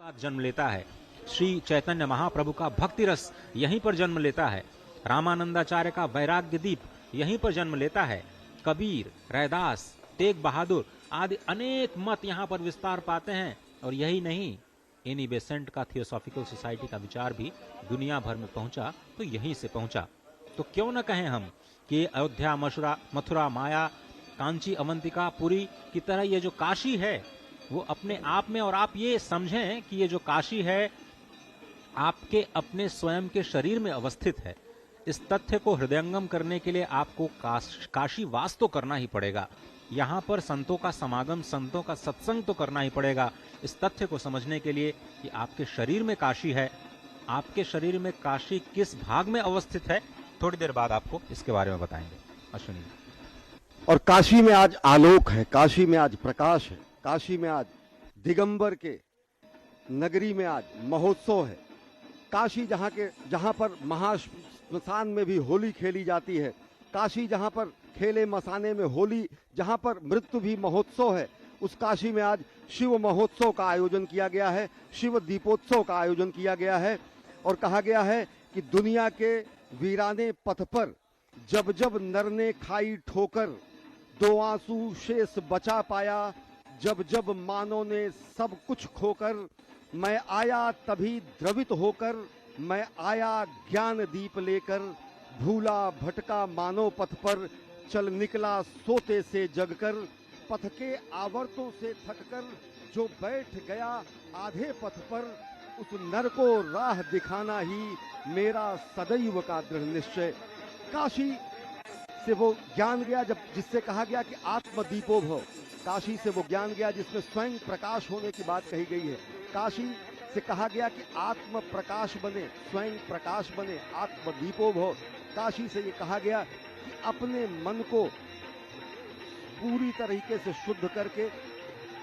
बाद जन्म लेता है। श्री चैतन्य महाप्रभु का भक्ति रस यहीं पर जन्म लेता है। रामानंदाचार्य का वैराग्य दीप यहीं पर जन्म लेता है। कबीर, रैदास, तेग बहादुर आदि अनेक मत यहाँ पर विस्तार पाते हैं। और यही नहीं, एनी बेसेंट का थियोसॉफिकल सोसाइटी का विचार भी दुनिया भर में पहुंचा तो यहीं से पहुंचा। तो क्यों न कहें हम कि अयोध्या, मथुरा, माया, कांची, अवंतिका, पुरी की तरह ये जो काशी है वो अपने आप में, और आप ये समझें कि ये जो काशी है आपके अपने स्वयं के शरीर में अवस्थित है। इस तथ्य को हृदयंगम करने के लिए आपको काशी वास तो करना ही पड़ेगा। यहाँ पर संतों का समागम, संतों का सत्संग तो करना ही पड़ेगा इस तथ्य को समझने के लिए कि आपके शरीर में काशी है। आपके शरीर में काशी किस भाग में अवस्थित है, थोड़ी देर बाद आपको इसके बारे में बताएंगे। अश्विनी। और काशी में आज आलोक है, काशी में आज प्रकाश है, काशी में आज दिगंबर के नगरी में आज महोत्सव है। काशी जहां पर महाश्मशान में भी होली खेली जाती है, काशी जहां पर खेले मसाने में होली, जहां पर मृत्यु भी महोत्सव है, उस काशी में आज शिव महोत्सव का आयोजन किया गया है, शिव दीपोत्सव का आयोजन किया गया है। और कहा गया है कि दुनिया के वीराने पथ पर जब जब नर ने खाई ठोकर, दो आंसू शेष बचा पाया, जब जब मानव ने सब कुछ खोकर, मैं आया तभी द्रवित होकर, मैं आया ज्ञान दीप लेकर, भूला भटका मानव पथ पर, चल निकला सोते से जगकर, पथ के आवर्तों से थककर, जो बैठ गया आधे पथ पर, उस नर को राह दिखाना ही मेरा सदैव का दृढ़ निश्चय। काशी से वो ज्ञान गया जिससे कहा गया कि आत्मदीपो भव, काशी से वो ज्ञान गया जिसमें स्वयं प्रकाश होने की बात कही गई है। काशी से कहा गया कि आत्म प्रकाश बने, स्वयं प्रकाश बने, आत्मदीपो भव। काशी से ये कहा गया कि अपने मन को पूरी तरीके से शुद्ध करके,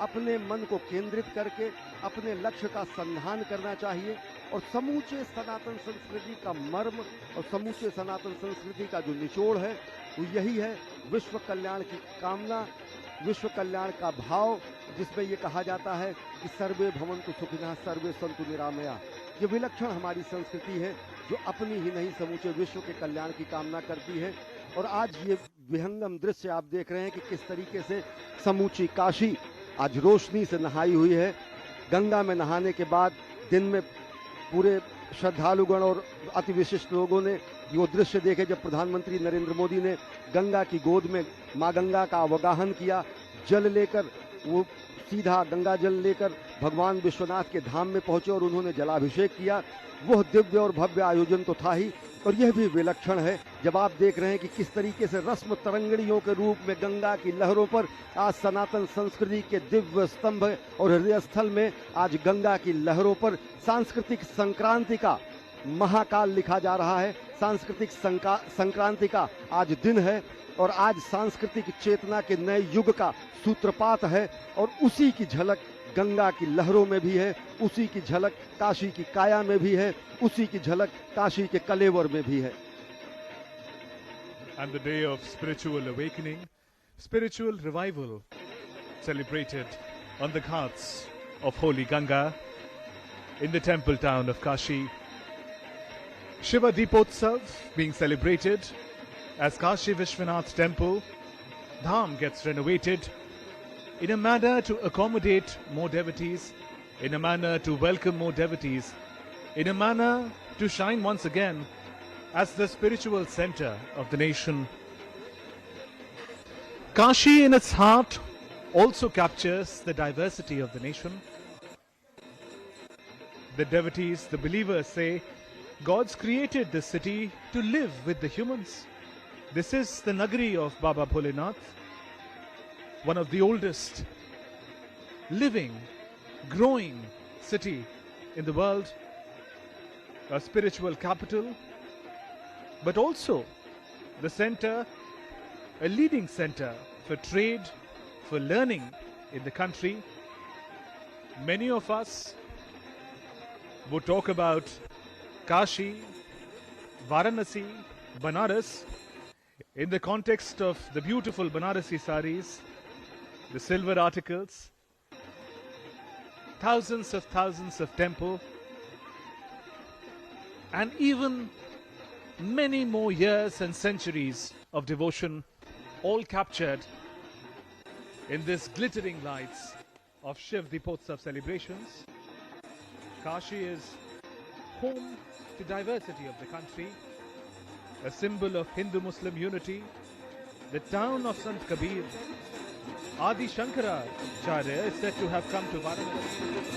अपने मन को केंद्रित करके अपने लक्ष्य का संधान करना चाहिए। और समूचे सनातन संस्कृति का मर्म और समूचे सनातन संस्कृति का जो निचोड़ है वो यही है, विश्व कल्याण की कामना, विश्व कल्याण का भाव, जिसमें ये कहा जाता है कि सर्वे भवन्तु सुखिनः सर्वे सन्तु निरामया। ये विलक्षण हमारी संस्कृति है जो अपनी ही नहीं समूचे विश्व के कल्याण की कामना करती है। और आज ये विहंगम दृश्य आप देख रहे हैं कि किस तरीके से समूची काशी आज रोशनी से नहाई हुई है। गंगा में नहाने के बाद दिन में पूरे श्रद्धालुगण और अति विशिष्ट लोगों ने वो दृश्य देखे जब प्रधानमंत्री नरेंद्र मोदी ने गंगा की गोद में मां गंगा का अवगाहन किया, जल लेकर वो सीधा गंगा जल लेकर भगवान विश्वनाथ के धाम में पहुंचे और उन्होंने जलाभिषेक किया। वह दिव्य और भव्य आयोजन तो था ही, और यह भी विलक्षण है जब आप देख रहे हैं कि किस तरीके से रस्म तरंगड़ियों के रूप में गंगा की लहरों पर आज सनातन संस्कृति के दिव्य स्तंभ और हृदय स्थल में आज गंगा की लहरों पर सांस्कृतिक संक्रांति का महाकाल लिखा जा रहा है। सांस्कृतिक संक्रांति का आज दिन है और आज सांस्कृतिक चेतना के नए युग का सूत्रपात है, और उसी की झलक गंगा की लहरों में भी है, उसी की झलक काशी की काया में भी है, उसी की झलक काशी के कलेवर में भी है। And the day of spiritual awakening, spiritual revival celebrated on the ghats of holy Ganga in the temple town of Kashi. Shiva Deepotsav being celebrated as Kashi Vishwanath Temple. Dham gets renovated in a manner to accommodate more devotees, in a manner to welcome more devotees, in a manner to shine once again as the spiritual center of the nation. Kashi in its heart also captures the diversity of the nation. The devotees, the believers say, God's created this city to live with the humans. This is the Nagari of Baba Bholenath, one of the oldest living, growing city in the world, a spiritual capital, but also the center, a leading center for trade, for learning in the country. Many of us would talk about Kashi, Varanasi, Banaras in the context of the beautiful Banarasi saris, the silver articles, thousands of temple, and even many more years and centuries of devotion, all captured in this glittering lights of Shiv Deepotsav celebrations. Kashi is home to diversity of the country, a symbol of Hindu-Muslim unity, the town of Sant Kabir. Adi Shankaracharya is said to have come to Varanasi.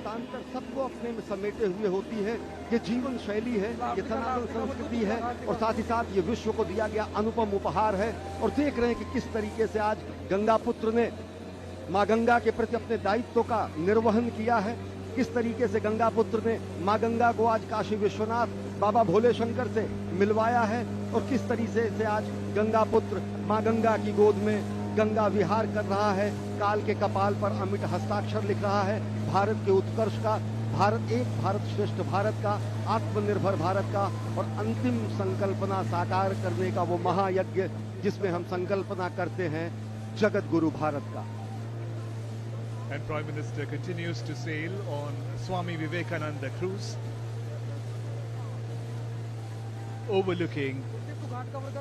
मतांतर सबको अपने में समेटे हुए होती है। ये जीवन शैली है, ये सनातन संस्कृति है और साथ ही साथ ये विश्व को दिया गया अनुपम उपहार है। और देख रहे हैं कि किस तरीके से आज गंगा पुत्र ने माँ गंगा के प्रति अपने दायित्व का निर्वहन किया है। किस तरीके से गंगा पुत्र ने माँ गंगा को आज काशी विश्वनाथ बाबा भोले शंकर से मिलवाया है और किस तरीके से आज गंगा पुत्र माँ गंगा की गोद में गंगा विहार कर रहा है, काल के कपाल पर अमिट हस्ताक्षर लिख रहा है भारत के उत्कर्ष का, भारत एक भारत श्रेष्ठ भारत का, आत्मनिर्भर भारत का और अंतिम संकल्पना साकार करने का वो महायज्ञ जिसमें हम संकल्पना करते हैं जगत गुरु भारत का। And Prime Minister continues to sail on Swami Vivekananda cruise, overlooking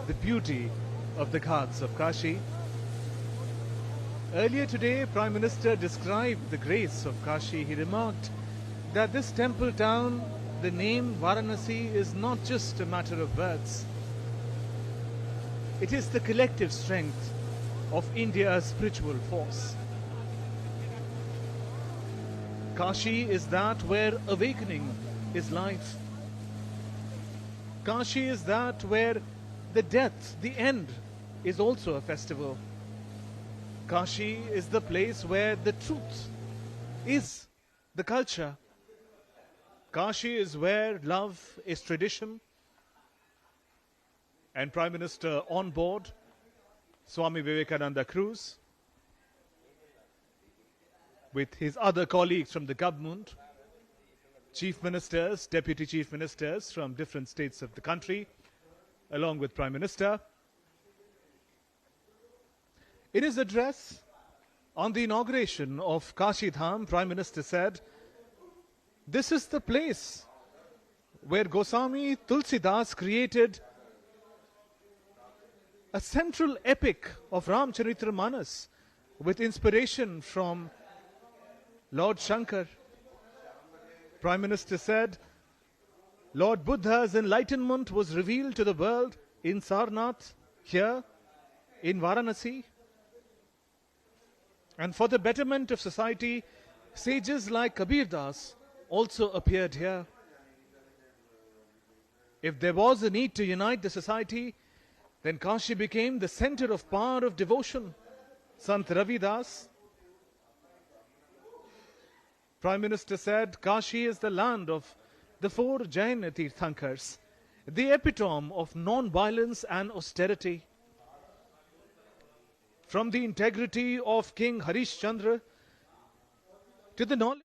the beauty of the Ghats of Kashi. Earlier today, Prime Minister described the grace of Kashi. He remarked that this temple town, the name Varanasi, is not just a matter of words. It is the collective strength of India's spiritual force. Kashi is that where awakening is life. Kashi is that where the death, the end, is also a festival. Kashi is the place where the truth is the culture. Kashi is where love is tradition. And Prime Minister on board Swami Vivekananda cruise with his other colleagues from the government, chief ministers, deputy chief ministers from different states of the country, along with Prime Minister. In his address on the inauguration of Kashi Dham, Prime Minister said, "This is the place where Goswami Tulsidas created a central epic of Ramcharitra-Manas with inspiration from Lord Shankar." Prime Minister said, Lord Buddha's enlightenment was revealed to the world in Sarnath, here in Varanasi. And for the betterment of society, sages like Kabir Das also appeared here. If there was a need to unite the society, then Kashi became the center of power of devotion. Sant Ravi Das, Prime Minister said, Kashi is the land of the four Jaina Tirthankars, the epitome of non-violence and austerity. From the integrity of King Harishchandra to the knowledge